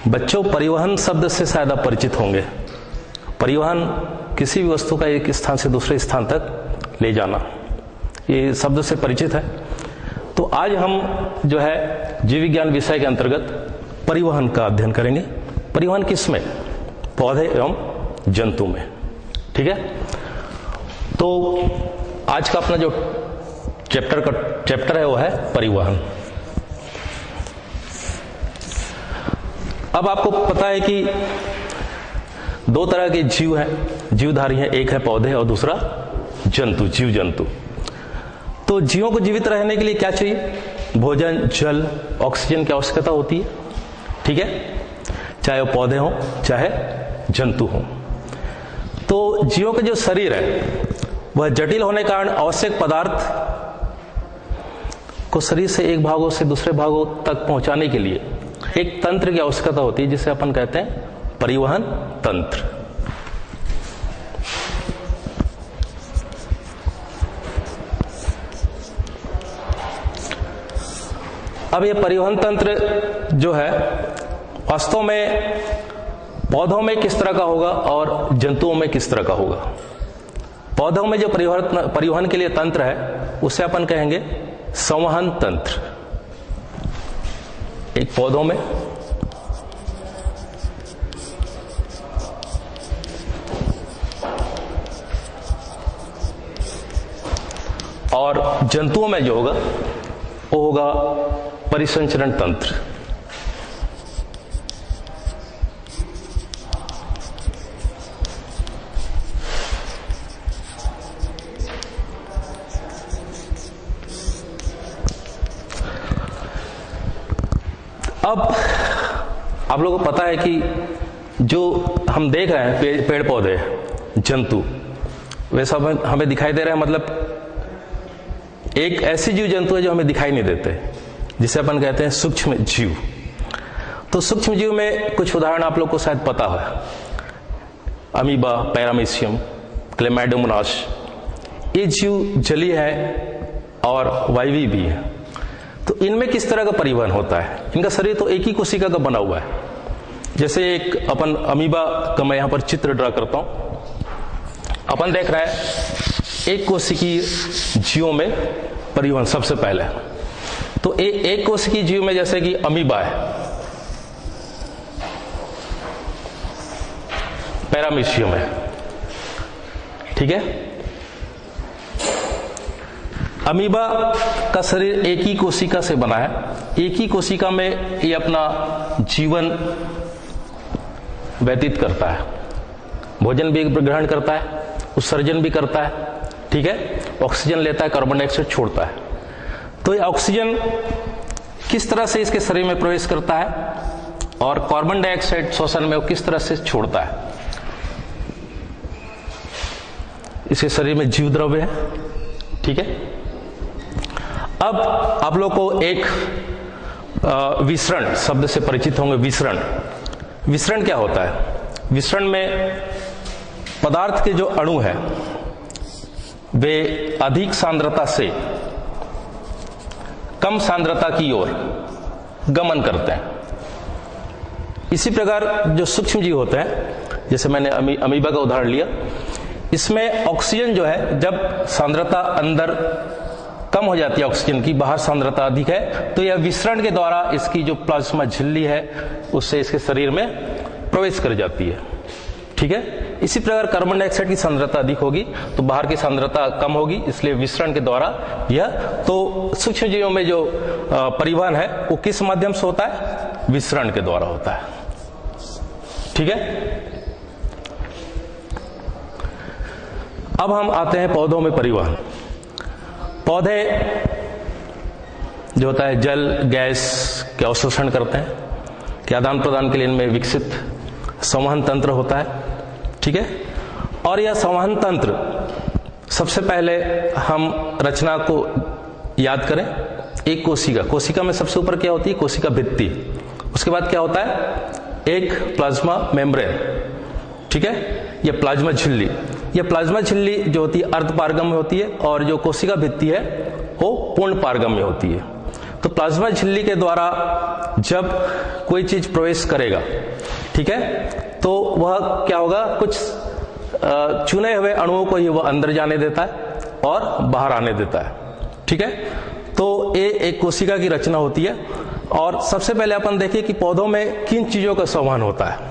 बच्चों, परिवहन शब्द से शायद आप परिचित होंगे। परिवहन किसी भी वस्तु का एक स्थान से दूसरे स्थान तक ले जाना, ये शब्द से परिचित है। तो आज हम जो है जीव विज्ञान विषय के अंतर्गत परिवहन का अध्ययन करेंगे। परिवहन किसमें? पौधे एवं जंतु में। ठीक है, तो आज का अपना जो चैप्टर है वो है परिवहन। अब आपको पता है कि दो तरह के जीव हैं, जीवधारी हैं, एक है पौधे और दूसरा जंतु, जीव जंतु। तो जीवों को जीवित रहने के लिए क्या चाहिए? भोजन, जल, ऑक्सीजन की आवश्यकता होती है। ठीक है, चाहे वो पौधे हों चाहे जंतु हों। तो जीवों का जो शरीर है वह जटिल होने के कारण आवश्यक पदार्थ को शरीर से एक भागों से दूसरे भागों तक पहुंचाने के लिए एक तंत्र की आवश्यकता होती है, जिसे अपन कहते हैं परिवहन तंत्र। अब ये परिवहन तंत्र जो है वास्तव में पौधों में किस तरह का होगा और जंतुओं में किस तरह का होगा। पौधों में जो परिवहन के लिए तंत्र है उसे अपन कहेंगे संवहन तंत्र। एक पौधों में और जंतुओं में जो होगा वो होगा परिसंचरण तंत्र। अब आप लोगों को पता है कि जो हम देख रहे हैं पेड़ पौधे, जंतु, वे सब हमें दिखाई दे रहे हैं। मतलब एक ऐसी जीव जंतु है जो हमें दिखाई नहीं देते, जिसे अपन कहते हैं सूक्ष्म जीव। तो सूक्ष्म जीव में कुछ उदाहरण आप लोग को शायद पता है। अमीबा, पैरामीशियम, क्लेमाइडोमोनास, ये जीव जलीय है और वायवीय भी है। तो इनमें किस तरह का परिवहन होता है? इनका शरीर तो एक ही कोशिका का बना हुआ है। जैसे एक अपन अमीबा का मैं यहां पर चित्र ड्रा करता हूं। अपन देख रहे हैं एक कोशिकीय जीवों में परिवहन सबसे पहले। तो एक कोशिकीय जीव में जैसे कि अमीबा है, पैरामीशियम है। ठीक है, अमीबा का शरीर एक ही कोशिका से बना है। एक ही कोशिका में ये अपना जीवन व्यतीत करता है, भोजन भी ग्रहण करता है, उत्सर्जन भी करता है। ठीक है, ऑक्सीजन लेता है, कार्बन डाइऑक्साइड छोड़ता है। तो ये ऑक्सीजन किस तरह से इसके शरीर में प्रवेश करता है और कार्बन डाइऑक्साइड श्वसन में वो किस तरह से छोड़ता है। इसके शरीर में जीव द्रव्य है। ठीक है, अब आप लोग को एक विसरण शब्द से परिचित होंगे। विसरण, विसरण क्या होता है? विसरण में पदार्थ के जो अणु है वे अधिक सांद्रता से कम सांद्रता की ओर गमन करते हैं। इसी प्रकार जो सूक्ष्म जीव होते हैं, जैसे मैंने अमीबा का उदाहरण लिया, इसमें ऑक्सीजन जो है जब सांद्रता अंदर कम हो जाती है ऑक्सीजन की, बाहर सांद्रता अधिक है, तो यह विसरण के द्वारा इसकी जो प्लाज्मा झिल्ली है उससे इसके शरीर में प्रवेश कर जाती है। ठीक है, इसी प्रकार कार्बन डाइऑक्साइड की सांद्रता अधिक होगी तो बाहर की सांद्रता कम होगी, इसलिए विसरण के द्वारा यह। तो सूक्ष्म जीवों में जो परिवहन है वो किस माध्यम से होता है? विसरण के द्वारा होता है। ठीक है, अब हम आते हैं पौधों में परिवहन। पौधे जो होता है जल, गैस के अवशोषण करते हैं, के आदान प्रदान के लिए इनमें विकसित संवहन तंत्र होता है। ठीक है, और यह संवहन तंत्र सबसे पहले हम रचना को याद करें। एक कोशिका में सबसे ऊपर क्या होती है? कोशिका भित्ति। उसके बाद क्या होता है? एक प्लाज्मा मेम्ब्रेन। ठीक है, यह प्लाज्मा झिल्ली। यह प्लाज्मा झिल्ली जो होती है अर्ध पारगम्य होती है और जो कोशिका भित्ति है वो पूर्ण पारगम्य होती है। तो प्लाज्मा झिल्ली के द्वारा जब कोई चीज प्रवेश करेगा, ठीक है, तो वह क्या होगा, कुछ चुने हुए अणुओं को ही वह अंदर जाने देता है और बाहर आने देता है, ठीक है। तो ये एक कोशिका की रचना होती है। और सबसे पहले अपन देखिए कि पौधों में किन चीजों का संवहन होता है।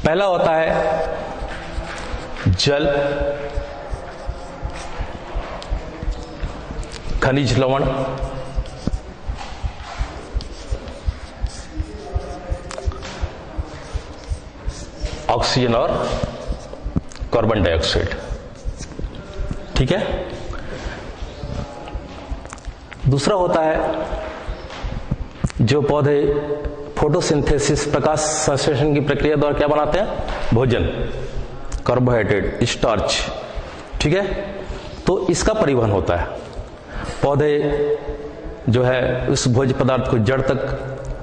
पहला होता है जल, खनिज लवण, ऑक्सीजन और कार्बन डाइऑक्साइड, ठीक है। दूसरा होता है जो पौधे फोटोसिंथेसिस, प्रकाश संश्लेषण की प्रक्रिया द्वारा क्या बनाते हैं, भोजन, कार्बोहाइड्रेट, स्टार्च, ठीक है। तो इसका परिवहन होता है। पौधे जो है उस भोज्य पदार्थ को जड़ तक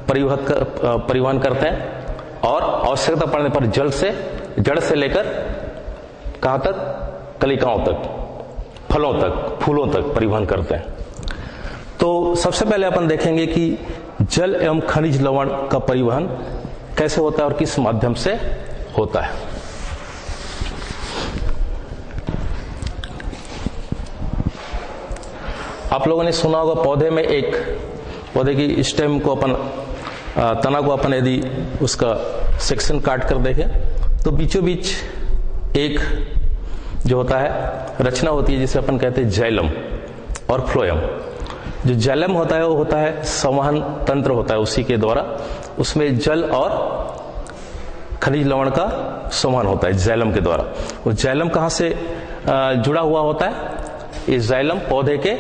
परिवहन करते हैं और आवश्यकता पड़ने पर जड़ से लेकर कहां तक, कलिकाओं तक, फलों तक, फूलों तक परिवहन करते हैं। तो सबसे पहले अपन देखेंगे कि जल एवं खनिज लवण का परिवहन कैसे होता है और किस माध्यम से होता है। आप लोगों ने सुना होगा पौधे की स्टेम को अपन, तना को अपन यदि उसका सेक्शन काट कर देखें तो बीचों बीच एक जो होता है रचना होती है जिसे अपन कहते हैं जाइलम और फ्लोएम। जो जाइलम होता है वो होता है संवहन तंत्र होता है, उसी के द्वारा उसमें जल और खनिज लवण का संवहन होता है जाइलम के द्वारा। वो जाइलम कहां से जुड़ा हुआ होता है, इस जाइलम पौधे के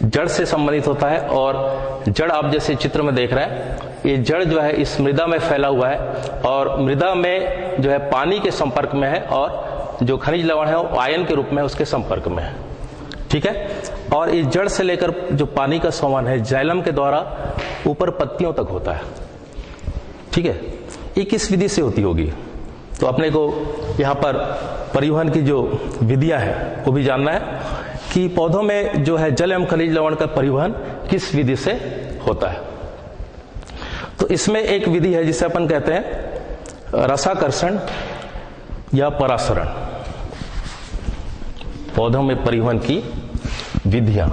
जड़ से संबंधित होता है। और जड़ आप जैसे चित्र में देख रहे हैं, ये जड़ जो है इस मृदा में फैला हुआ है और मृदा में जो है पानी के संपर्क में है और जो खनिज लवण है वो आयन के रूप में उसके संपर्क में है, ठीक है। और इस जड़ से लेकर जो पानी का संवहन है जाइलम के द्वारा ऊपर पत्तियों तक होता है, ठीक है। ये किस विधि से होती होगी, तो अपने को यहाँ पर परिवहन की जो विधियां हैं वो भी जानना है कि पौधों में जो है जल एवं खनिज लवण का परिवहन किस विधि से होता है। तो इसमें एक विधि है जिसे अपन कहते हैं रसाकर्षण या परासरण। पौधों में परिवहन की विधियां,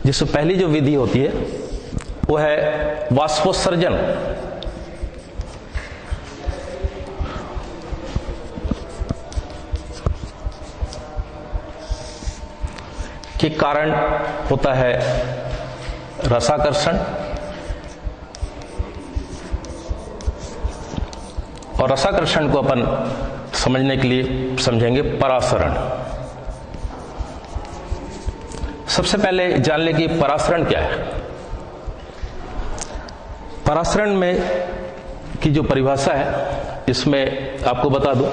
जिसमें पहली जो विधि होती है वो है वाष्पोत्सर्जन। के कारण होता है रसाकर्षण और रसाकर्षण को अपन समझने के लिए समझेंगे परासरण। सबसे पहले जान लें कि परासरण क्या है। परासरण में की जो परिभाषा है इसमें आपको बता दूं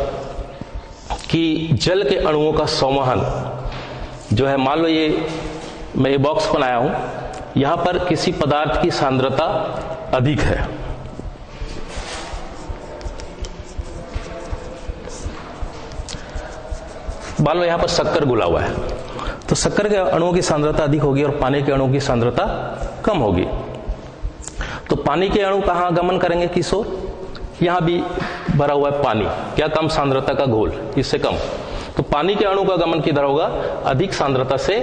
कि जल के अणुओं का संवहन जो है, मान लो ये मैं ये बॉक्स बनाया हूं, यहां पर किसी पदार्थ की सांद्रता अधिक है, मान लो यहां पर शक्कर घुला हुआ है, तो शक्कर के अणुओं की सांद्रता अधिक होगी और पानी के अणुओं की सांद्रता कम होगी। तो पानी के अणु कहां गमन करेंगे, किस ओर, यहां भी भरा हुआ है पानी, क्या कम सांद्रता का घोल, इससे कम, तो पानी के अणु का गमन किधर होगा, अधिक सांद्रता से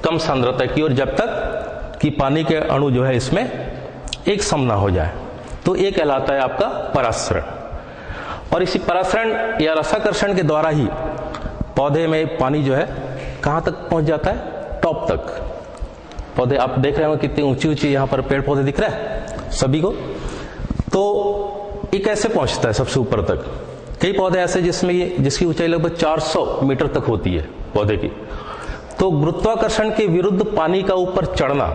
कम सांद्रता की ओर, जब तक कि पानी के अणु जो है इसमें एक सम ना हो जाए। तो ये कहलाता है आपका परासरण। और इसी परासरण या रसाकर्षण के द्वारा ही पौधे में पानी जो है कहां तक पहुंच जाता है, टॉप तक। पौधे आप देख रहे हो कितनी ऊंची ऊंची यहां पर पेड़ पौधे दिख रहे हैं सभी को। तो ये कैसे पहुंचता है सबसे ऊपर तक। कई पौधे ऐसे जिसकी ऊंचाई लगभग 400 मीटर तक होती है पौधे की। तो गुरुत्वाकर्षण के विरुद्ध पानी का ऊपर चढ़ना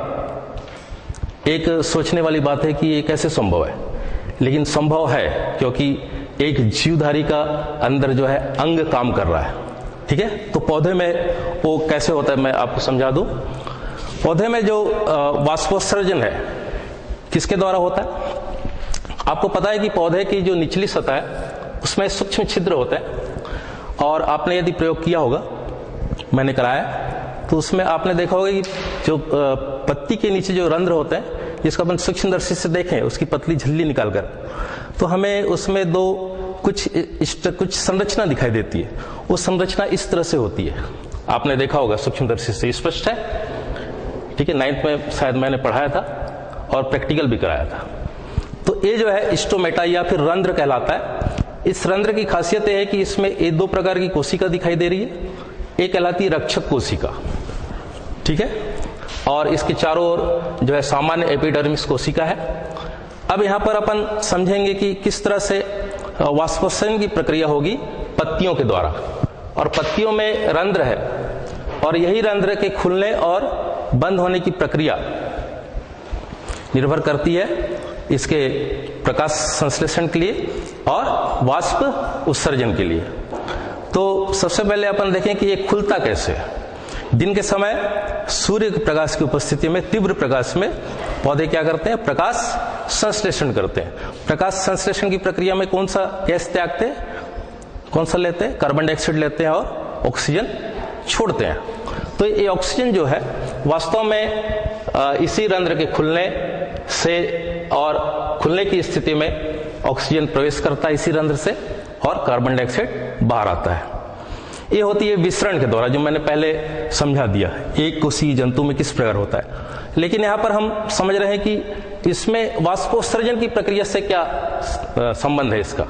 एक सोचने वाली बात है कि ये कैसे संभव है। लेकिन संभव है क्योंकि एक जीवधारी का अंदर जो है अंग काम कर रहा है। ठीक है, तो पौधे में वो कैसे होता है मैं आपको समझा दूं। पौधे में जो वाष्पोत्सर्जन है किसके द्वारा होता है? आपको पता है कि पौधे की जो निचली सतह है उसमें सूक्ष्म छिद्र होते हैं, और आपने यदि प्रयोग किया होगा, मैंने कराया, तो उसमें आपने देखा होगा कि जो पत्ती के नीचे जो रंध्र होते हैं, जिसको अपन सूक्ष्मदर्शी से देखें, उसकी पतली झिल्ली निकालकर, तो हमें उसमें कुछ संरचना दिखाई देती है। वो संरचना इस तरह से होती है, आपने देखा होगा सूक्ष्मदर्शी से, स्पष्ट है? ठीक है, 9th में शायद मैंने पढ़ाया था और प्रैक्टिकल भी कराया था। तो ये जो है स्टोमेटा या फिर रंध्र कहलाता है। इस रंध्र की खासियत है कि इसमें ये 2 प्रकार की कोशिका दिखाई दे रही है। एक कहलाती है रक्षक कोशिका, ठीक है, और इसके चारों ओर जो है सामान्य एपिडर्मिस कोशिका है। अब यहां पर अपन समझेंगे कि किस तरह से वाष्पोत्सर्जन की प्रक्रिया होगी पत्तियों के द्वारा। और पत्तियों में रंध्र है, और यही रंध्र के खुलने और बंद होने की प्रक्रिया निर्भर करती है इसके प्रकाश संश्लेषण के लिए और वाष्प उत्सर्जन के लिए। तो सबसे पहले अपन देखें कि ये खुलता कैसे है। दिन के समय सूर्य के प्रकाश की उपस्थिति में, तीव्र प्रकाश में पौधे क्या करते हैं? प्रकाश संश्लेषण करते हैं। प्रकाश संश्लेषण की प्रक्रिया में कौन सा गैस त्यागते हैं? कौन सा लेते हैं? कार्बन डाइऑक्साइड लेते हैं और ऑक्सीजन छोड़ते हैं। तो ये ऑक्सीजन जो है वास्तव में इसी रंध्र के खुलने से और खुलने की स्थिति में ऑक्सीजन प्रवेश करता है इसी रंध्र से, और कार्बन डाइऑक्साइड बाहर आता है। ये होती है विसरण के द्वारा, जो मैंने पहले समझा दिया एक कोशिकीय जंतु में किस प्रकार होता है। लेकिन यहां पर हम समझ रहे हैं कि इसमें वाष्पोत्सर्जन की प्रक्रिया से क्या संबंध है इसका।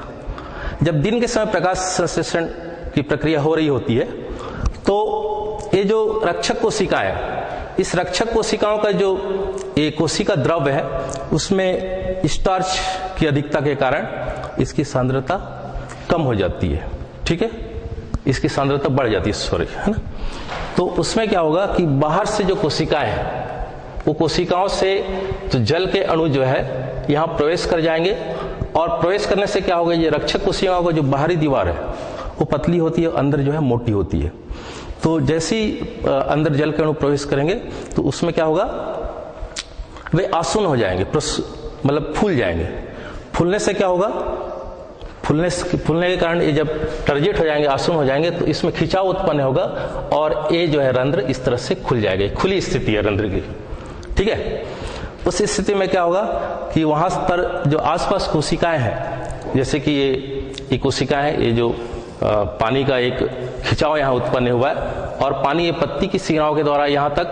जब दिन के समय प्रकाश संश्लेषण की प्रक्रिया हो रही होती है, तो ये जो रक्षक कोशिकाएं है, इस रक्षक कोशिकाओं का जो ये कोशिका द्रव्य है, उसमें स्टार्च की अधिकता के कारण इसकी सांद्रता कम हो जाती है। ठीक है, इसकी सांद्रता बढ़ जाती है, सॉरी, है ना। तो उसमें क्या होगा कि बाहर से जो कोशिकाएं हैं, वो कोशिकाओं से तो जल के अणु जो है यहां प्रवेश कर जाएंगे, और प्रवेश करने से क्या होगा, ये रक्षक कोशिकाओं का जो बाहरी दीवार है वो पतली होती है, अंदर जो है मोटी होती है। तो जैसे ही अंदर जल के अणु प्रवेश करेंगे तो उसमें क्या होगा, वे आसुन हो जाएंगे, मतलब फूल जाएंगे। फूलने से क्या होगा, फूलने के कारण ये जब टर्जेट हो जाएंगे, आसुन हो जाएंगे, तो इसमें खिंचाव उत्पन्न होगा, और ये जो है रंध्र इस तरह से खुल जाएगा। खुली स्थिति है रंध्र की, ठीक है। उस स्थिति में क्या होगा कि वहां पर जो आसपास कोशिकाएं हैं, जैसे कि ये कोशिकाएं हैं, ये जो पानी का एक खिंचाव यहाँ उत्पन्न हुआ है, और पानी ये पत्ती की शिराओं के द्वारा यहाँ तक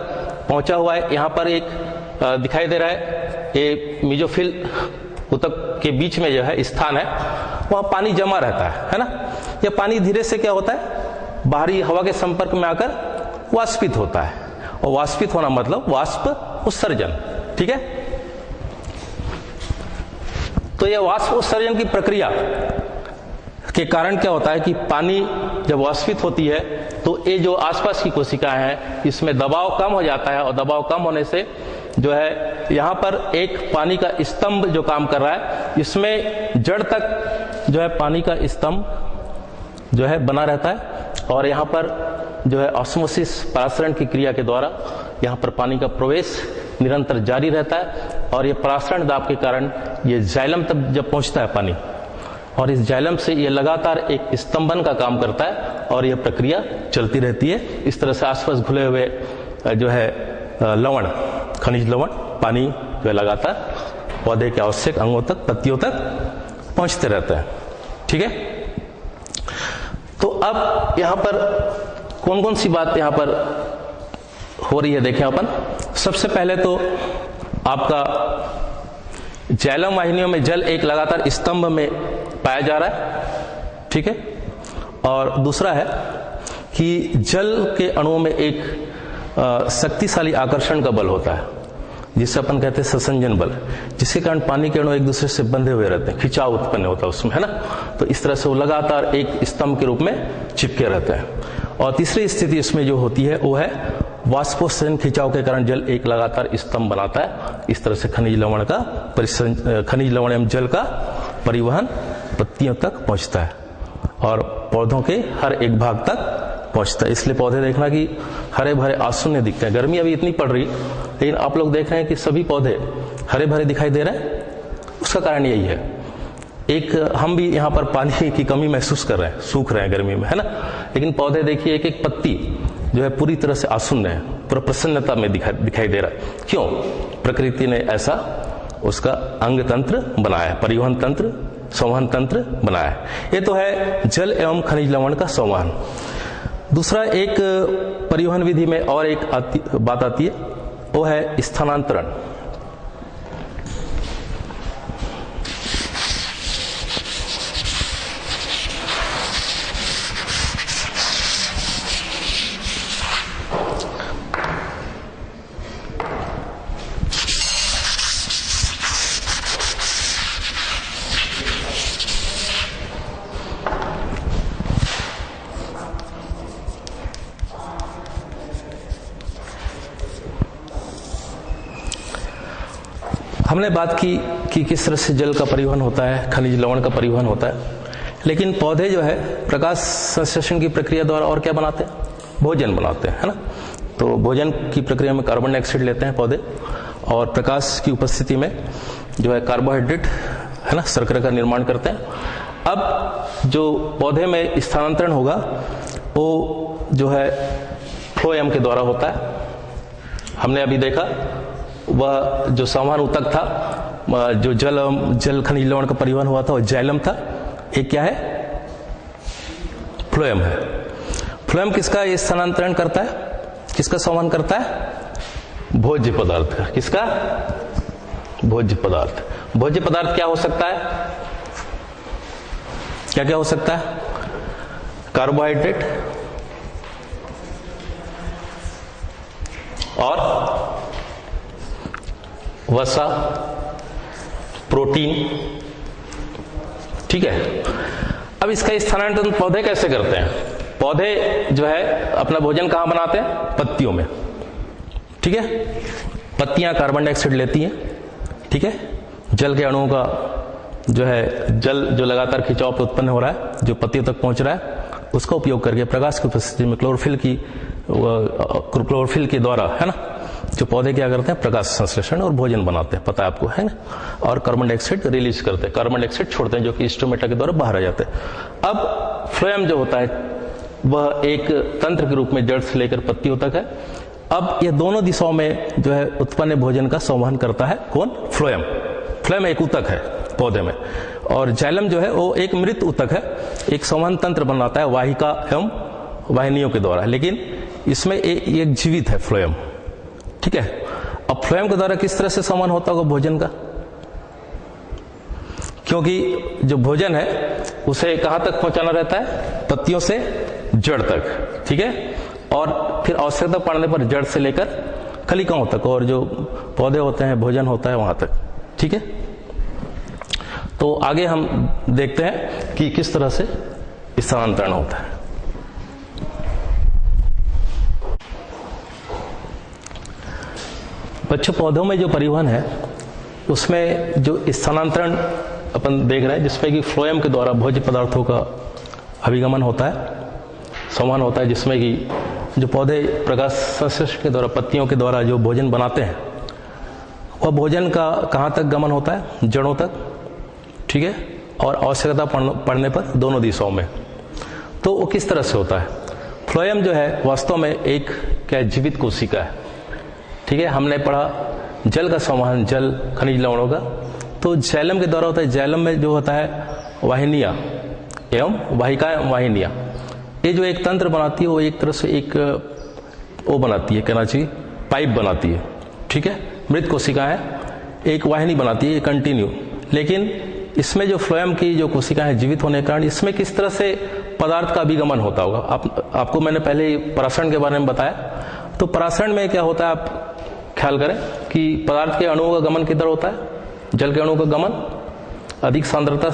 पहुंचा हुआ है। यहाँ पर एक दिखाई दे रहा है, ये मीजोफिल ऊतक के बीच में जो है स्थान है, वहां पानी जमा रहता है ना। यह पानी धीरे से क्या होता है, बाहरी हवा के संपर्क में आकर वाष्पित होता है, और वाष्पित होना मतलब वाष्प उत्सर्जन, ठीक है। तो यह वाष्प उत्सर्जन की प्रक्रिया के कारण क्या होता है कि पानी जब वाष्पित होती है तो ये जो आसपास की कोशिकाएं हैं, इसमें दबाव कम हो जाता है, और दबाव कम होने से जो है यहाँ पर एक पानी का स्तंभ जो काम कर रहा है, इसमें जड़ तक जो है पानी का स्तंभ जो है बना रहता है, और यहाँ पर जो है ऑस्मोसिस परासरण की क्रिया के द्वारा यहाँ पर पानी का प्रवेश निरंतर जारी रहता है, और ये परासरण दाब के कारण ये जाइलम तक जब पहुंचता है पानी, और इस जाइलम से ये लगातार एक स्तंभन का काम करता है, और यह प्रक्रिया चलती रहती है। इस तरह से आसपास घुले हुए जो है लवण, खनिज लवण, पानी जो है लगातार पौधे के आवश्यक अंगों तक, पत्तियों तक पहुंचते रहते हैं, ठीक है। तो अब यहां पर कौन कौन सी बात यहां पर हो रही है देखें अपन। सबसे पहले तो आपका जाइलम वाहिनियों में जल एक लगातार स्तंभ में पाया जा रहा है, ठीक है। और दूसरा है कि जल के अणुओं में एक शक्तिशाली आकर्षण का बल होता है, जिसे अपन कहते हैं ससंजन बल, जिसके कारण पानी के अणु एक दूसरे से बंधे हुए रहते हैं, खिंचाव उत्पन्न होता है उसमें, है ना। तो इस तरह से वो लगातार एक स्तंभ के रूप में चिपके रहते हैं। और तीसरी स्थिति इसमें जो होती है वो है वाष्पोत्सर्जन खिंचाव के कारण जल एक लगातार स्तंभ बनाता है। इस तरह से खनिज लवण एवं जल का परिवहन पत्तियों तक पहुंचता है और पौधों के हर एक भाग तक पहुंचता है। इसलिए पौधे देखना कि हरे भरे आसुन्य दिखते हैं। गर्मी अभी इतनी पड़ रही, लेकिन आप लोग देख रहे हैं कि सभी पौधे हरे भरे दिखाई दे रहे हैं। उसका कारण यही है, एक हम भी यहाँ पर पानी की कमी महसूस कर रहे हैं, सूख रहे हैं गर्मी में, है ना। लेकिन पौधे देखिए, एक एक पत्ती जो है पूरी तरह से आसुन्य है, पूरा प्रसन्नता में दिखाई दे रहा है। क्यों? प्रकृति ने ऐसा उसका अंग तंत्र बनाया है, परिवहन तंत्र, संवहन तंत्र बनाया है। ये तो है जल एवं खनिज लवण का संवहन। दूसरा एक परिवहन विधि में और एक बात आती है, वो है स्थानांतरण। हमने बात की कि किस तरह से जल का परिवहन होता है, खनिज लवण का परिवहन होता है, लेकिन पौधे जो है प्रकाश संश्लेषण की प्रक्रिया द्वारा और क्या बनाते हैं? भोजन बनाते हैं, है ना। तो भोजन की प्रक्रिया में कार्बन डाइऑक्साइड लेते हैं पौधे, और प्रकाश की उपस्थिति में जो है कार्बोहाइड्रेट, है ना, शर्करा का निर्माण करते हैं। अब जो पौधे में स्थानांतरण होगा वो जो है फ्लोएम के द्वारा होता है। हमने अभी देखा वह जो संवहन ऊतक था, जो जल खनिज लवण का परिवहन हुआ था, वह जाइलम था। एक क्या है? फ्लोएम है। फ्लोएम किसका ये स्थानांतरण करता है, किसका संवहन करता है? भोज्य पदार्थ का। किसका? भोज्य पदार्थ। भोज्य पदार्थ क्या हो सकता है? क्या क्या हो सकता है? कार्बोहाइड्रेट और वसा, प्रोटीन, ठीक है। अब इसका स्थानांतरण पौधे कैसे करते हैं? पौधे जो है अपना भोजन कहां बनाते हैं? पत्तियों में, ठीक है। पत्तियां कार्बन डाइऑक्साइड लेती हैं, ठीक है। जल के अणुओं का जो है, जल जो लगातार खिंचाव पर उत्पन्न हो रहा है, जो पत्तियों तक पहुंच रहा है, उसका उपयोग करके प्रकाश की उपस्थिति में क्लोरोफिल के द्वारा, है ना, जो पौधे क्या करते हैं? प्रकाश संश्लेषण और भोजन बनाते हैं, पता है आपको, है ना। और कार्बन डाइऑक्साइड रिलीज करते हैं, कार्बन डाइऑक्साइड छोड़ते हैं, जो कि स्टोमेटा के द्वारा बाहर आ जाते हैं। अब फ्लोएम जो होता है वह एक तंत्र के रूप में जड़ से लेकर पत्तियों तक है। अब ये दोनों दिशाओं में जो है उत्पन्न भोजन का संवहन करता है कौन? फ्लोएम। फ्लोएम एक ऊतक है पौधे में, और जाइलम जो है वो एक मृत ऊतक है, एक संवहन तंत्र बनाता है वाहिका एवं वाहिनियों के द्वारा, लेकिन इसमें एक जीवित है फ्लोएम, ठीक है। अब फ्लोएम के द्वारा किस तरह से संवहन होता होगा भोजन का? क्योंकि जो भोजन है उसे कहां तक पहुंचाना रहता है? पत्तियों से जड़ तक, ठीक है। और फिर आवश्यकता पड़ने पर जड़ से लेकर कलिकाओं तक, और जो पौधे होते हैं भोजन होता है वहां तक, ठीक है। तो आगे हम देखते हैं कि किस तरह से स्थानांतरण होता है। बच्चों, पौधों में जो परिवहन है उसमें जो स्थानांतरण अपन देख रहे हैं, जिसमें कि फ्लोएम के द्वारा भोज्य पदार्थों का अभिगमन होता है, संवहन होता है, जिसमें कि जो पौधे प्रकाश संश्लेषण के द्वारा, पत्तियों के द्वारा जो भोजन बनाते हैं, वह भोजन का कहाँ तक गमन होता है? जड़ों तक, ठीक है। और आवश्यकता पड़ने पर दोनों दिशाओं में। तो वो किस तरह से होता है? फ्लोएम जो है वास्तव में एक क्या जीवित कोशिका है, ठीक है। हमने पढ़ा जल का संवहन, जल खनिज लवणों का, तो जाइलम के द्वारा होता है। जाइलम में जो होता है वाहिनियां एवं वाहिकाएं, वाहिनियां, ये जो एक तंत्र बनाती है, वो एक तरह से एक वो बनाती है, कहना चाहिए पाइप बनाती है, ठीक है। मृत कोशिकाएं एक वाहिनी बनाती है, कंटिन्यू। लेकिन इसमें जो फ्लोएम की जो कोशिकाएं जीवित होने के कारण इसमें किस तरह से पदार्थ का अभिगमन होता होगा? आपको मैंने पहले परासरण के बारे में बताया। तो परासरण में क्या होता है, आप ख्याल करें कि पदार्थ के अणुओं का गमन किधर होता है? जल के अणुओं का गमन अधिक सांद्रता,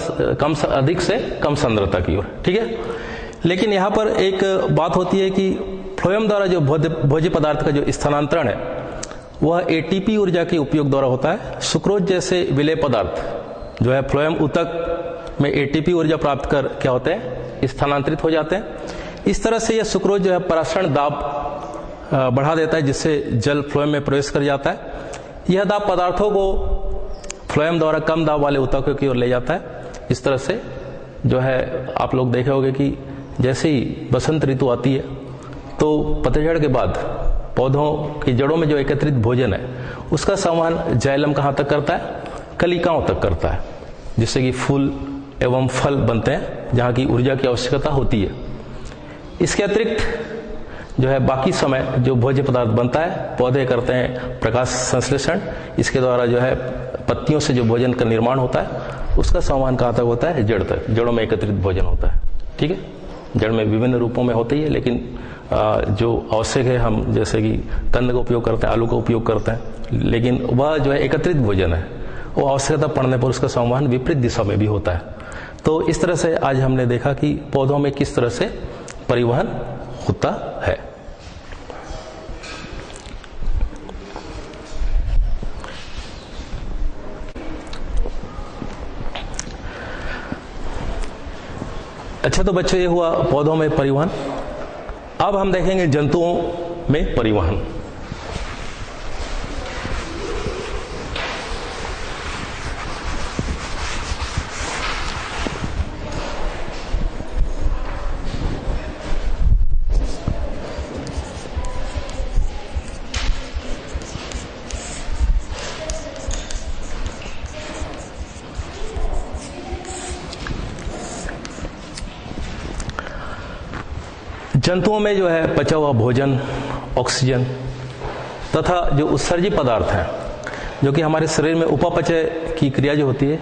अधिक से कम सांद्रता की ओर, ठीक है। लेकिन यहां पर एक बात होती है कि फ्लोएम द्वारा जो भोज्य पदार्थ का जो स्थानांतरण है वह एटीपी ऊर्जा के उपयोग द्वारा होता है। सुक्रोज जैसे विलेय पदार्थ जो है फ्लोएम ऊतक में एटीपी ऊर्जा प्राप्त कर क्या होते हैं, स्थानांतरित हो जाते हैं। इस तरह से यह सुक्रोज जो है परासरण दाब बढ़ा देता है, जिससे जल फ्लोएम में प्रवेश कर जाता है। यह दाब पदार्थों को फ्लोएम द्वारा कम दाब वाले ऊतकों की ओर ले जाता है। इस तरह से जो है आप लोग देखे होंगे कि जैसे ही बसंत ऋतु आती है तो पतझड़ के बाद पौधों की जड़ों में जो एकत्रित भोजन है उसका संवहन जाइलम कहाँ तक करता है, कलिकाओं तक करता है, जिससे कि फूल एवं फल बनते हैं जहाँ की ऊर्जा की आवश्यकता होती है। इसके अतिरिक्त जो है बाकी समय जो भोज्य पदार्थ बनता है, पौधे करते हैं प्रकाश संश्लेषण, इसके द्वारा जो है पत्तियों से जो भोजन का निर्माण होता है उसका संवहन कहाँ तक होता है, जड़ तक, जड़ों में एकत्रित भोजन होता है। ठीक है, जड़ में विभिन्न रूपों में होती है, लेकिन जो आवश्यक है, हम जैसे कि कंद का उपयोग करते हैं, आलू का उपयोग करते हैं, लेकिन वह जो है एकत्रित भोजन है वो आवश्यकता पड़ने पर उसका संवहन विपरीत दिशा में भी होता है। तो इस तरह से आज हमने देखा कि पौधों में किस तरह से परिवहन होता है। अच्छा, तो बच्चों ये हुआ पौधों में परिवहन। अब हम देखेंगे जंतुओं में परिवहन। जंतुओं में जो है पचा हुआ भोजन, ऑक्सीजन तथा जो उत्सर्जी पदार्थ हैं जो कि हमारे शरीर में उपापचय की क्रिया जो होती है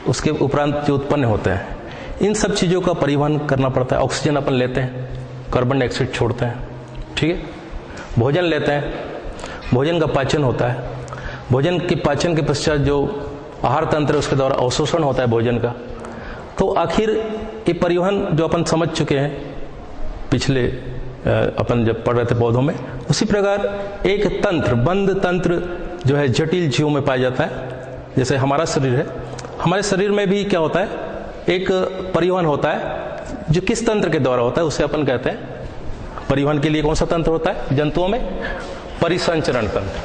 उसके उपरांत जो उत्पन्न होते हैं, इन सब चीज़ों का परिवहन करना पड़ता है। ऑक्सीजन अपन लेते हैं, कार्बन डाइऑक्साइड छोड़ते हैं, ठीक है। भोजन लेते हैं, भोजन का पाचन होता है, भोजन के पाचन के पश्चात जो आहार तंत्र है उसके द्वारा अवशोषण होता है भोजन का। तो आखिर ये परिवहन जो अपन समझ चुके हैं पिछले अपन जब पढ़ रहे थे पौधों में, उसी प्रकार एक तंत्र, बंद तंत्र जो है जटिल जीवों में पाया जाता है। जैसे हमारा शरीर है, हमारे शरीर में भी क्या होता है, एक परिवहन होता है जो किस तंत्र के द्वारा होता है उसे अपन कहते हैं परिवहन के लिए कौन सा तंत्र होता है जंतुओं में, परिसंचरण तंत्र।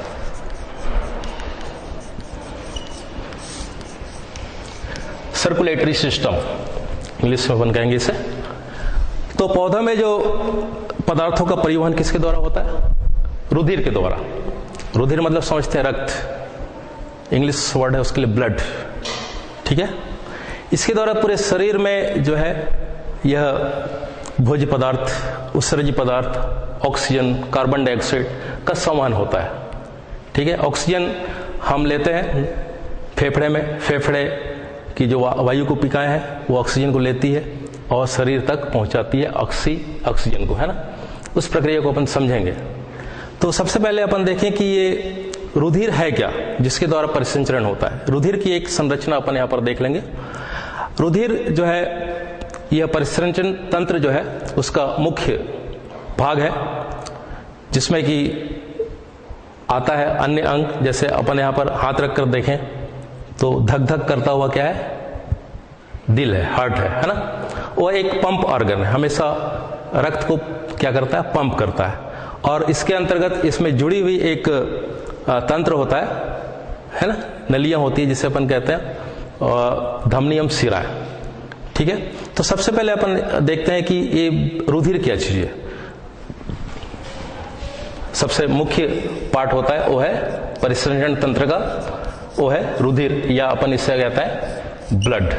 सर्कुलेटरी सिस्टम इंग्लिश में अपन कहेंगे इसे। तो पौधा में जो पदार्थों का परिवहन किसके द्वारा होता है, रुधिर के द्वारा। रुधिर मतलब समझते हैं रक्त, इंग्लिश वर्ड है उसके लिए ब्लड, ठीक है। इसके द्वारा पूरे शरीर में जो है यह भोज्य पदार्थ, उत्सर्जी पदार्थ, ऑक्सीजन, कार्बन डाइऑक्साइड का संवहन होता है, ठीक है। ऑक्सीजन हम लेते हैं फेफड़े में, फेफड़े की जो वायु कुपिकाएं हैं वो ऑक्सीजन को लेती है और शरीर तक पहुंचाती है ऑक्सीजन को, है ना। उस प्रक्रिया को अपन समझेंगे। तो सबसे पहले अपन देखें कि ये रुधिर है क्या जिसके द्वारा परिसंचरण होता है। रुधिर की एक संरचना अपन यहाँ पर देख लेंगे। रुधिर जो है यह परिसंचरण तंत्र जो है उसका मुख्य भाग है, जिसमें कि आता है अन्य अंग। जैसे अपन यहाँ पर हाथ रखकर देखें तो धक धक करता हुआ क्या है, दिल है, हार्ट है ना। वो एक पंप ऑर्गन है, हमेशा रक्त को क्या करता है, पंप करता है। और इसके अंतर्गत इसमें जुड़ी हुई एक तंत्र होता है ना, नलियां होती है जिसे अपन कहते हैं धमनियम शिरा, ठीक है। तो सबसे पहले अपन देखते हैं कि ये रुधिर क्या चीज है। सबसे मुख्य पार्ट होता है वो है परिसंचरण तंत्र का, वो है रुधिर, या अपन इससे कहता है ब्लड।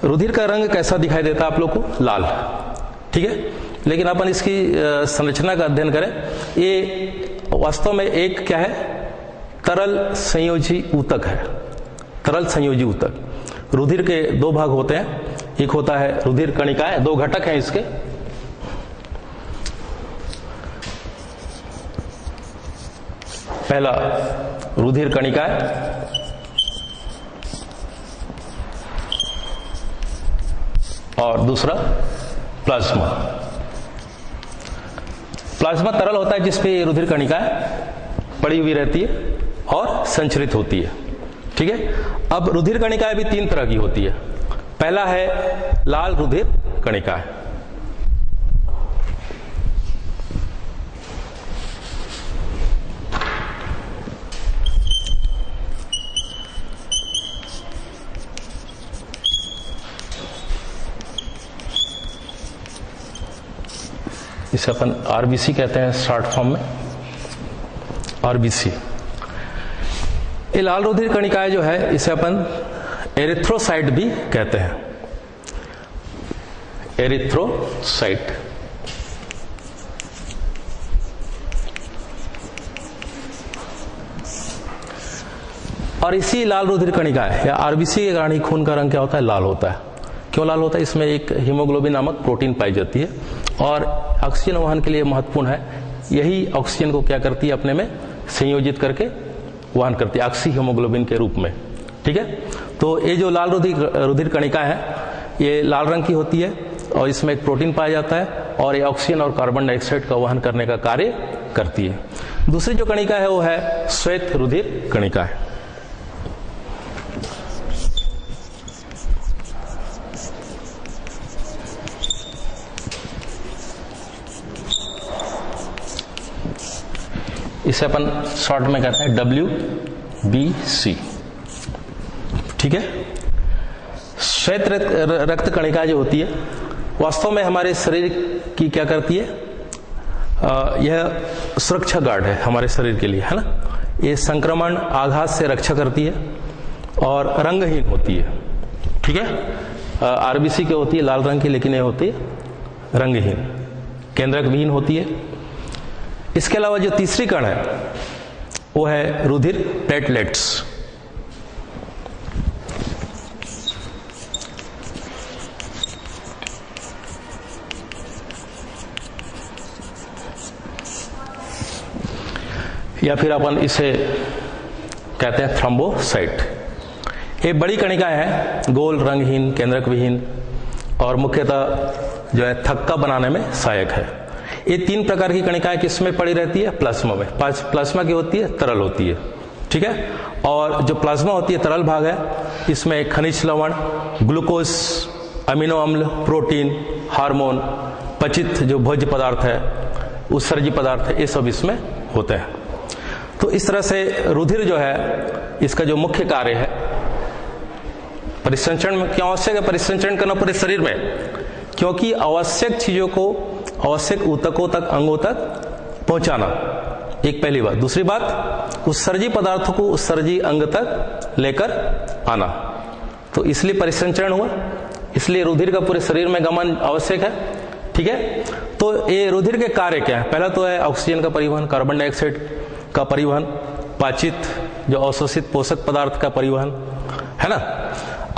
रुधिर का रंग कैसा दिखाई देता है आप लोग को, लाल, ठीक है। लेकिन अपन इसकी संरचना का अध्ययन करें, ये वास्तव में एक क्या है, तरल संयोजी ऊतक है। तरल संयोजी ऊतक। रुधिर के दो भाग होते हैं, एक होता है रुधिर कणिकाएं, दो घटक हैं इसके। पहला रुधिर कणिकाएं और दूसरा प्लाज्मा। प्लाज्मा तरल होता है जिसपे रुधिर कणिकाएं पड़ी हुई रहती है और संचरित होती है। ठीक है, अब रुधिर कणिकाएं भी 3 तरह की होती है। पहला है लाल रुधिर कणिकाएं। इसे अपन आरबीसी कहते हैं शॉर्ट फॉर्म में, आरबीसी। ये लाल रुधिर कणिकाएं जो है इसे अपन एरिथ्रोसाइट भी कहते हैं, एरिथ्रोसाइट। और इसी लाल रुधिर कणिकाएं या आरबीसी के कारण ही खून का रंग क्या होता है? लाल होता है। क्यों लाल होता है? इसमें एक हीमोग्लोबिन नामक प्रोटीन पाई जाती है और ऑक्सीजन वहन के लिए महत्वपूर्ण है। यही ऑक्सीजन को क्या करती है? अपने में संयोजित करके वहन करती है ऑक्सी हीमोग्लोबिन के रूप में। ठीक है, तो ये जो लाल रुधिर कणिकाएं हैं ये लाल रंग की होती है और इसमें एक प्रोटीन पाया जाता है और ये ऑक्सीजन और कार्बन डाइऑक्साइड का वहन करने का कार्य करती है। दूसरी जो कणिका है वो है श्वेत रुधिर कणिकाएं। इसे अपन शॉर्ट में कहते हैं WBC। ठीक है, श्वेत रक्त कणिका जो होती है वास्तव में हमारे शरीर की क्या करती है? यह सुरक्षा गार्ड है हमारे शरीर के लिए, है ना। ये संक्रमण आघात से रक्षा करती है और रंगहीन होती है। ठीक है, आरबीसी की होती है लाल रंग की, लेकिन ये होती है रंगहीन, केंद्रक विहीन होती है। इसके अलावा जो तीसरी कण है वो है रुधिर प्लेटलेट्स। या फिर अपन इसे कहते हैं थ्रोम्बोसाइट। ये बड़ी कणिकाएं हैं, गोल, रंगहीन, केंद्रक विहीन और मुख्यतः जो है थक्का बनाने में सहायक है। ये 3 प्रकार की कणिकाएं किसमें पड़ी रहती है? प्लाज्मा में। प्लाज्मा की होती है तरल होती है। ठीक है, और जो प्लाज्मा होती है तरल भाग है, इसमें खनिज लवण, ग्लूकोज, अमीनो अम्ल, प्रोटीन, हार्मोन, पचित जो भोज्य पदार्थ है, उत्सर्जी पदार्थ है, ये सब इसमें होते हैं। तो इस तरह से रुधिर जो है इसका जो मुख्य कार्य है परिसंचरण में, क्यों आवश्यक है परिसंचरण करना पूरे शरीर में? क्योंकि आवश्यक चीजों को आवश्यक ऊतकों तक, अंगों तक पहुंचाना, एक पहली बात। दूसरी बात, उत्सर्जी पदार्थों को उत्सर्जी अंग तक लेकर आना। तो इसलिए परिसंचरण हुआ, इसलिए रुधिर का पूरे शरीर में गमन आवश्यक है। ठीक है, तो ये रुधिर के कार्य क्या है? पहला तो है ऑक्सीजन का परिवहन, कार्बन डाइऑक्साइड का परिवहन, पाचित जो अवशोषित पोषक पदार्थ का परिवहन, है ना,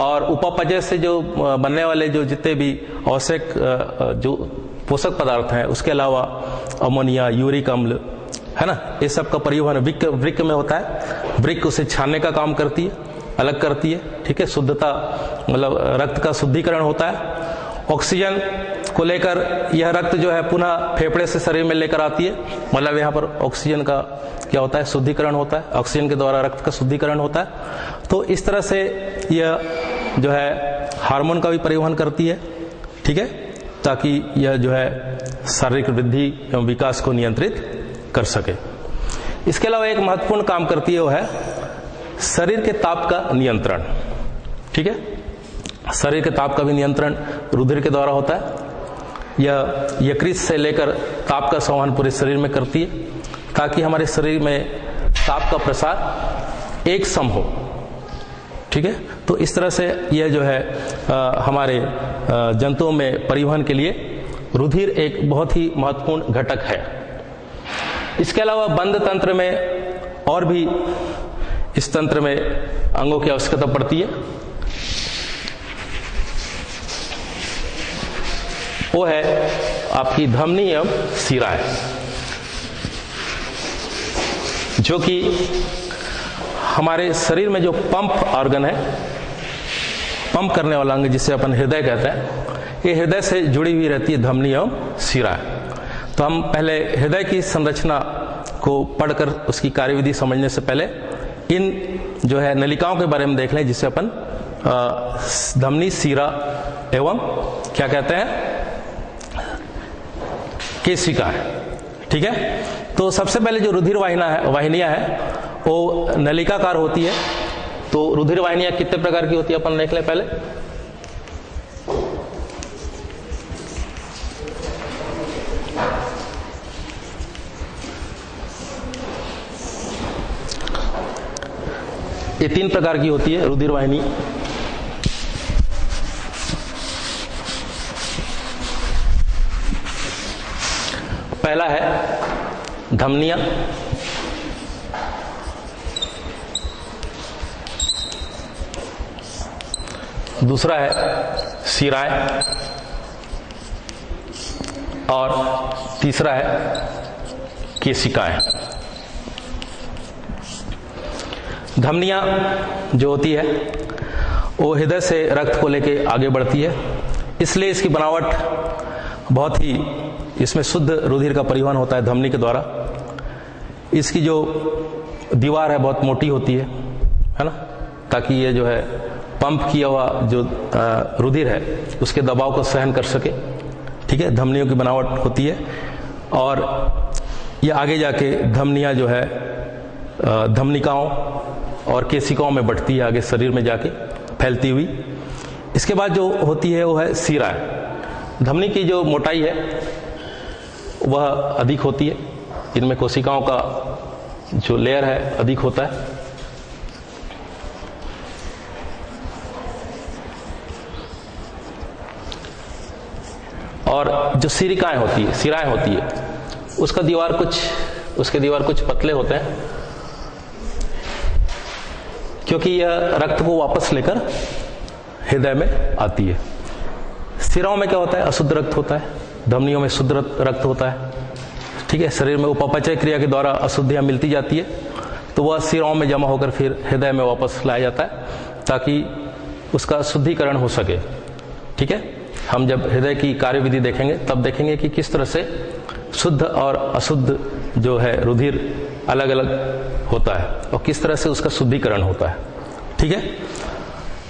और उपापचय से जो बनने वाले जो जितने भी आवश्यक जो पोषक पदार्थ हैं, उसके अलावा अमोनिया, यूरिक अम्ल, है ना, ये सब का परिवहन वृक्क में होता है। वृक्क उसे छानने का काम करती है, अलग करती है। ठीक है, शुद्धता मतलब रक्त का शुद्धिकरण होता है। ऑक्सीजन को लेकर यह रक्त जो है पुनः फेफड़े से शरीर में लेकर आती है, मतलब यहाँ पर ऑक्सीजन का क्या होता है? शुद्धिकरण होता है। ऑक्सीजन के द्वारा रक्त का शुद्धिकरण होता है। तो इस तरह से यह जो है हार्मोन का भी परिवहन करती है। ठीक है, ताकि यह जो है शारीरिक वृद्धि एवं विकास को नियंत्रित कर सके। इसके अलावा एक महत्वपूर्ण काम करती है वो है शरीर के ताप का नियंत्रण। ठीक है, शरीर के ताप का भी नियंत्रण रुधिर के द्वारा होता है। यह यकृत से लेकर ताप का संवहन पूरे शरीर में करती है, ताकि हमारे शरीर में ताप का प्रसार एक सम हो। ठीक है, तो इस तरह से यह जो है हमारे जंतुओं में परिवहन के लिए रुधिर एक बहुत ही महत्वपूर्ण घटक है। इसके अलावा बंद तंत्र में और भी इस तंत्र में अंगों की आवश्यकता पड़ती है। वो है आपकी धमनी एवं शिराएं, जो कि हमारे शरीर में जो पंप ऑर्गन है, पंप करने वाला अंग जिसे अपन हृदय कहते हैं, ये हृदय से जुड़ी हुई रहती है धमनी एवं शिरा। तो हम पहले हृदय की संरचना को पढ़कर उसकी कार्यविधि समझने से पहले इन जो है नलिकाओं के बारे में देख लें, जिसे अपन धमनी, शिरा एवं क्या कहते हैं, केशिका। ठीक है, तो सबसे पहले जो रुधिर वाहिनियां है वो नलिकाकार होती है। तो रुधिर वाहिनियां कितने प्रकार की होती है अपन देख लें पहले। ये 3 प्रकार की होती है रुधिर वाहिनी। पहला है धमनियां, दूसरा है शिराएं और तीसरा है केशिकाएं। धमनियां जो होती है वो हृदय से रक्त को लेके आगे बढ़ती है, इसलिए इसकी बनावट बहुत ही, इसमें शुद्ध रुधिर का परिवहन होता है धमनी के द्वारा। इसकी जो दीवार है बहुत मोटी होती है ना, ताकि ये जो है पंप किया हुआ जो रुधिर है उसके दबाव को सहन कर सके। ठीक है, धमनियों की बनावट होती है और ये आगे जाके धमनियां जो है धमनिकाओं और केशिकाओं में बढ़ती है, आगे शरीर में जाके फैलती हुई। इसके बाद जो होती है वो है शिराएं। धमनी की जो मोटाई है वह अधिक होती है, इनमें कोशिकाओं का जो लेयर है अधिक होता है। और जो सिरिकाएं होती है, शिराएं होती है, उसके दीवार कुछ पतले होते हैं, क्योंकि यह रक्त को वापस लेकर हृदय में आती है। शिराओं में क्या होता है, अशुद्ध रक्त होता है, धमनियों में शुद्ध रक्त होता है। ठीक है, शरीर में उपापचय क्रिया के द्वारा अशुद्धियां मिलती जाती है, तो वह शिराओं में जमा होकर फिर हृदय में वापस लाया जाता है, ताकि उसका शुद्धिकरण हो सके। ठीक है, हम जब हृदय की कार्यविधि देखेंगे तब देखेंगे कि किस तरह से शुद्ध और अशुद्ध जो है रुधिर अलग अलग होता है और किस तरह से उसका शुद्धिकरण होता है। ठीक है,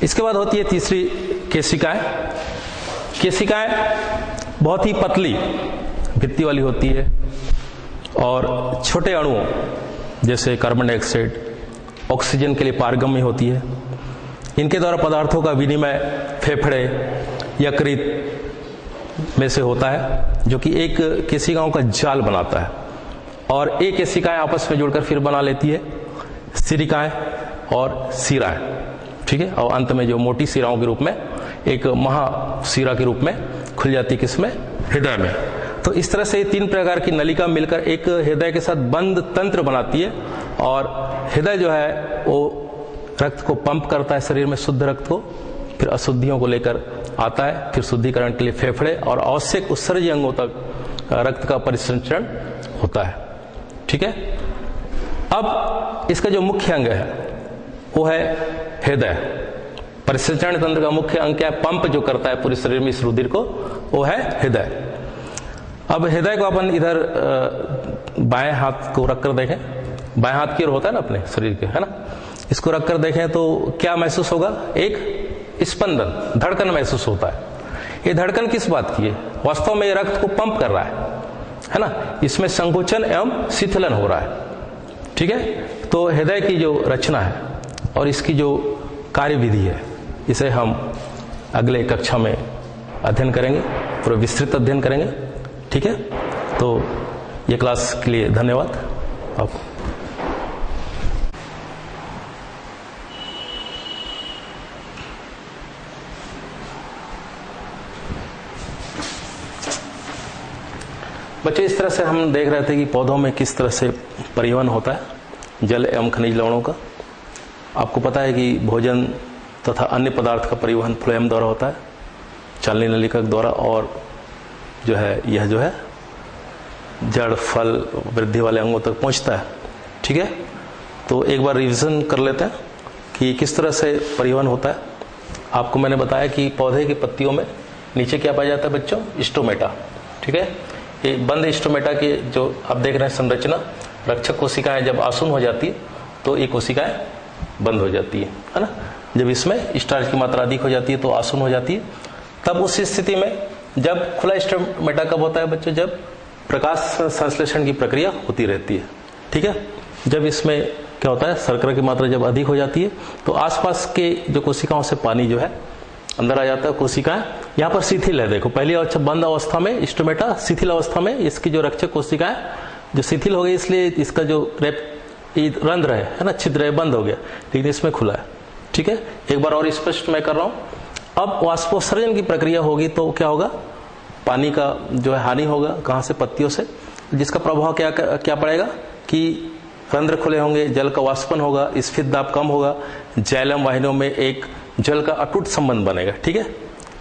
इसके बाद होती है तीसरी केशिकाएं। केशिकाएं बहुत ही पतली भित्ति वाली होती है और छोटे अणुओं जैसे कार्बन डाइऑक्साइड, ऑक्सीजन के लिए पारगम्य होती है। इनके द्वारा पदार्थों का विनिमय फेफड़े, यकृत में से होता है, जो कि एक केशिकाओं का जाल बनाता है और एक केशिकाएं आपस में जुड़कर फिर बना लेती है सिरिकाएं और शिराएं। ठीक है, और अंत में जो मोटी शिराओं के रूप में एक महाशिरा के रूप में खुल जाती है, किसमें, हृदय में। तो इस तरह से 3 प्रकार की नलिका मिलकर एक हृदय के साथ बंद तंत्र बनाती है और हृदय जो है वो रक्त को पंप करता है शरीर में, शुद्ध रक्त को, फिर अशुद्धियों को लेकर आता है, फिर शुद्धिकरण के लिए फेफड़े और आवश्यक उत्सर्जी अंगों तक रक्त का परिसंचरण होता है। ठीक है, अब इसका जो मुख्य अंग है वो है हृदय। परिसंचरण तंत्र का मुख्य अंग क्या है, पंप जो करता है पूरे शरीर में इस रुधिर को, वो है हृदय। अब हृदय को अपन इधर बाएं हाथ को रखकर देखें, बाएं हाथ की ओर होता है ना अपने शरीर के, है ना, इसको रखकर देखें तो क्या महसूस होगा, एक स्पंदन, धड़कन महसूस होता है। ये धड़कन किस बात की है, वास्तव में ये रक्त को पंप कर रहा है ना, इसमें संकोचन एवं शिथिलन हो रहा है। ठीक है, तो हृदय की जो रचना है और इसकी जो कार्यविधि है, इसे हम अगले कक्षा में अध्ययन करेंगे, पूरा विस्तृत अध्ययन करेंगे। ठीक है, तो ये क्लास के लिए धन्यवाद आपको। बच्चों, इस तरह से हम देख रहे थे कि पौधों में किस तरह से परिवहन होता है जल एवं खनिज लवणों का। आपको पता है कि भोजन तथा अन्य पदार्थ का परिवहन फ्लोएम द्वारा होता है, चालनी नलिका द्वारा, और जो है यह जो है जड़, फल, वृद्धि वाले अंगों तक पहुंचता है। ठीक है, तो एक बार रिवीजन कर लेते हैं कि किस तरह से परिवहन होता है। आपको मैंने बताया कि पौधे की पत्तियों में नीचे क्या पाया जाता है बच्चों? स्टोमेटा। ठीक है, ये बंद स्टोमेटा के जो आप देख रहे हैं संरचना, रक्षक कोशिकाएं जब आसुन हो जाती है तो ये कोशिकाएं बंद हो जाती है ना। जब इसमें स्टार्च की मात्रा अधिक हो जाती है तो आसुन हो जाती है। तब उस स्थिति में जब खुला स्टोमेटा कब होता है बच्चों? जब प्रकाश संश्लेषण की प्रक्रिया होती रहती है। ठीक है, जब इसमें क्या होता है, शर्करा की मात्रा जब अधिक हो जाती है तो आसपास के जो कोशिकाओं से पानी जो है अंदर आ जाता है। कोशिकाएं यहाँ पर शिथिल है, देखो पहली और बंद अवस्था में स्टोमेटा शिथिल अवस्था में, इसकी जो रक्षक कोशिकाएं जो शिथिल हो गई, इसलिए इसका जो रंध्र है ना, छिद्र है, बंद हो गया, लेकिन इसमें खुला है। ठीक है, एक बार और स्पष्ट मैं कर रहा हूं। अब वाष्पोत्सर्जन की प्रक्रिया होगी तो क्या होगा? पानी का जो है हानि होगा। कहां से? पत्तियों से, जिसका प्रभाव क्या पड़ेगा कि रंध्र खुले होंगे, जल का वाष्पन होगा, स्फीत दाब कम होगा, जाइलम वाहिनियों में एक जल का अटूट संबंध बनेगा। ठीक है,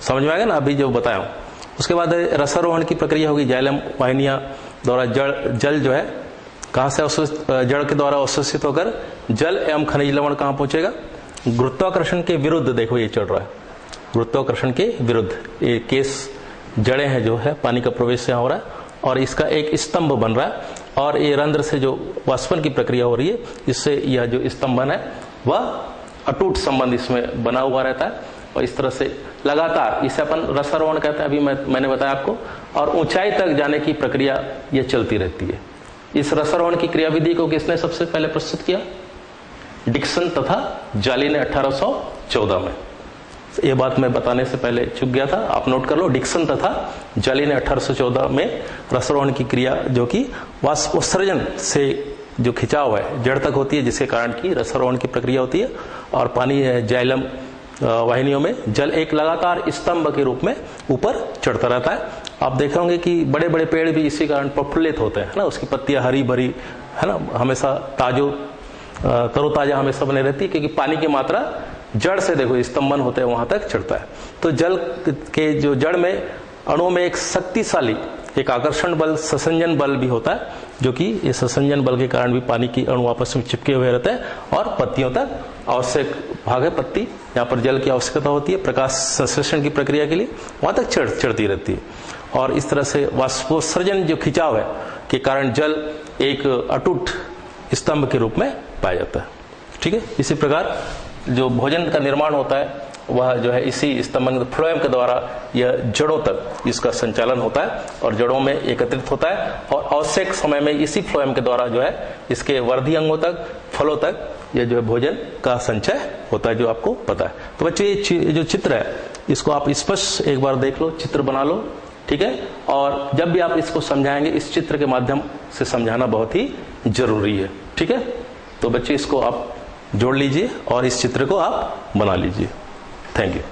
समझ में आएगा ना अभी जो बताया हूं। उसके बाद रसारोहण की प्रक्रिया होगी, जाइलम वाहिनियां द्वारा जल जो है कहां से जड़ के द्वारा अवशोषित होकर जल एवं खनिज लवण कहां पहुंचेगा? गुरुत्वाकर्षण के विरुद्ध, देखो ये चल रहा है गुरुत्वाकर्षण के विरुद्ध, ये केस जड़ें हैं जो है पानी का प्रवेश यहाँ हो रहा है और इसका एक स्तंभ बन रहा है और ये रंध्र से जो वाष्पन की प्रक्रिया हो रही है, इससे यह जो स्तंभन है वह अटूट संबंध इसमें बना हुआ रहता है और इस तरह से लगातार, इसे अपन रसारोहण कहते हैं, अभी मैंने बताया आपको, और ऊंचाई तक जाने की प्रक्रिया यह चलती रहती है। इस रसारोहण की क्रियाविधि को किसने सबसे पहले प्रस्तुत किया? डिक्सन तथा जाली ने 1814 में। ये बात मैं बताने से पहले चूक गया था, आप नोट कर लो। डिक्सन तथा जाली ने 1814 में रसारोहण की क्रिया, जो कि वाष्पोत्सर्जन से जो खिंचाव है जड़ तक होती है, जिसके कारण की रसारोहण की प्रक्रिया होती है और पानी जाइलम वाहिनियों में जल एक लगातार स्तंभ के रूप में ऊपर चढ़ता रहता है। आप देखे होंगे कि बड़े बड़े पेड़ भी इसी कारण प्रफुल्लित होते हैं ना, उसकी पत्तियां हरी भरी है ना, हमेशा तरोताजा हमेशा बने रहती है, क्योंकि पानी की मात्रा जड़ से देखो स्तंभन होते हैं वहां तक चढ़ता है। तो जल के जो जड़ में अणुओं में एक शक्तिशाली एक आकर्षण बल, ससंजन बल भी होता है, जो कि इस ससंजन बल के कारण भी पानी की अणु आपस में चिपके हुए रहते हैं और पत्तियों तक आवश्यक भाग है, पत्ती यहाँ पर जल की आवश्यकता होती है प्रकाश संश्लेषण की प्रक्रिया के लिए, वहां तक चढ़ती रहती है और इस तरह से वाष्पोत्सर्जन जो खिंचाव है के कारण जल एक अटूट स्तंभ के रूप में पाया जाता है। ठीक है, इसी प्रकार जो भोजन का निर्माण होता है वह जो है इसी स्तंभन फ्लोएम के द्वारा यह जड़ों तक इसका संचालन होता है और जड़ों में एकत्रित होता है और आवश्यक समय में इसी फ्लोएम के द्वारा जो है इसके वर्धी अंगों तक, फलों तक यह जो है भोजन का संचय होता है, जो आपको पता है। तो बच्चों ये जो चित्र है इसको आप स्पष्ट एक बार देख लो, चित्र बना लो। ठीक है, और जब भी आप इसको समझाएंगे इस चित्र के माध्यम से समझाना बहुत ही जरूरी है। ठीक है, तो बच्चे इसको आप जोड़ लीजिए और इस चित्र को आप बना लीजिए। Thank you.